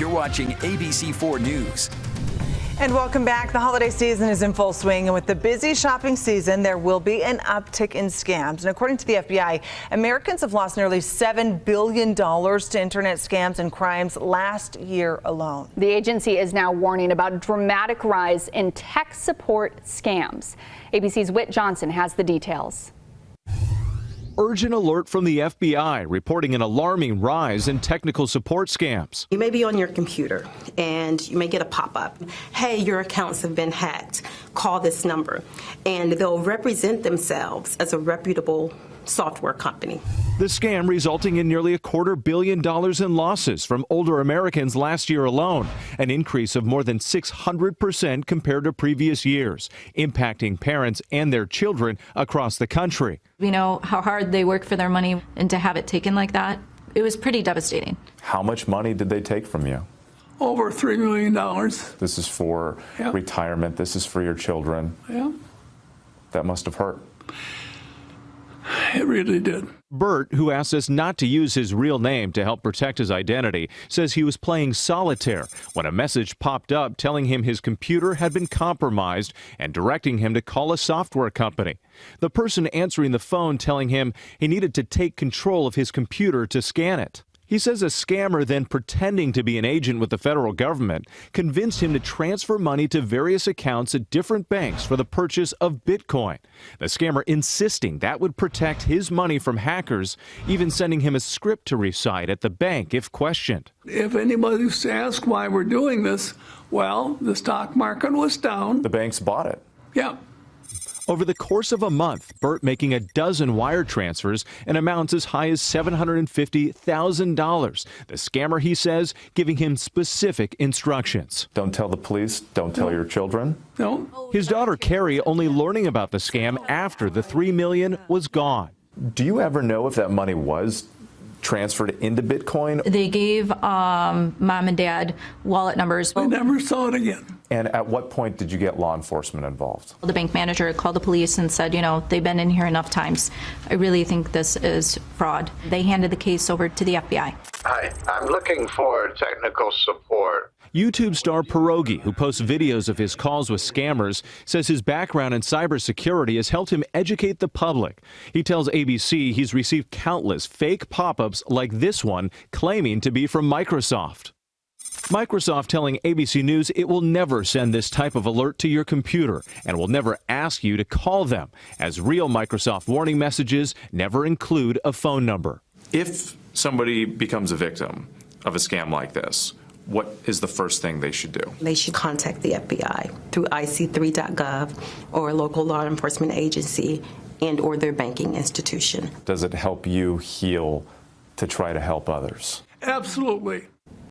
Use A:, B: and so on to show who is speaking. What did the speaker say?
A: You're watching ABC4 News.
B: And welcome back. The holiday season is in full swing, and with the busy shopping season, there will be an uptick in scams. And according to the FBI, Americans have lost nearly $7 billion to internet scams and crimes last year alone.
C: The agency is now warning about a dramatic rise in tech support scams. ABC's Whit Johnson has the details.
D: Urgent alert from the FBI reporting an alarming rise in technical support scams.
E: You may be on your computer and you may get a pop-up. Hey, your accounts have been hacked. Call this number. And they'll represent themselves as a reputable software company.
D: The scam resulting in nearly $250 million in losses from older Americans last year alone, an increase of more than 600% compared to previous years, impacting parents and their children across the country.
F: We know how hard they work for their money, and to have it taken like that, it was pretty devastating.
G: How much money did they take from you?
H: Over $3 million.
G: This is for retirement. This is for your children.
H: Yeah.
G: That must have hurt.
H: It really did.
D: Bert, who asked us not to use his real name to help protect his identity, says he was playing solitaire when a message popped up telling him his computer had been compromised and directing him to call a software company. The person answering the phone telling him he needed to take control of his computer to scan it. He says a scammer, then pretending to be an agent with the federal government, convinced him to transfer money to various accounts at different banks for the purchase of Bitcoin. The scammer insisting that would protect his money from hackers, even sending him a script to recite at the bank if questioned.
H: If anybody was to ask why we're doing this, well, the stock market was down.
G: The banks bought it.
H: Yeah.
D: Over the course of a month, Bert making a dozen wire transfers in amounts as high as $750,000. The scammer, he says, giving him specific instructions.
G: Don't tell the police. Don't tell your children.
H: No.
D: His daughter, Carrie, only learning about the scam after the $3 million was gone.
G: Do you ever know if that money was transferred into Bitcoin?
F: They gave mom and dad wallet numbers.
H: I never saw it again.
G: And at what point did you get law enforcement involved?
F: The bank manager called the police and said, you know, they've been in here enough times. I really think this is fraud. They handed the case over to the FBI.
I: Hi, I'm looking for technical support.
D: YouTube star Pierogi, who posts videos of his calls with scammers, says his background in cybersecurity has helped him educate the public. He tells ABC he's received countless fake pop-ups like this one claiming to be from Microsoft. Microsoft telling ABC News it will never send this type of alert to your computer and will never ask you to call them, as real Microsoft warning messages never include a phone number.
G: If somebody becomes a victim of a scam like this, what is the first thing they should do?
E: They should contact the FBI through ic3.gov or a local law enforcement agency and or their banking institution.
G: Does it help you heal to try to help others?
H: Absolutely.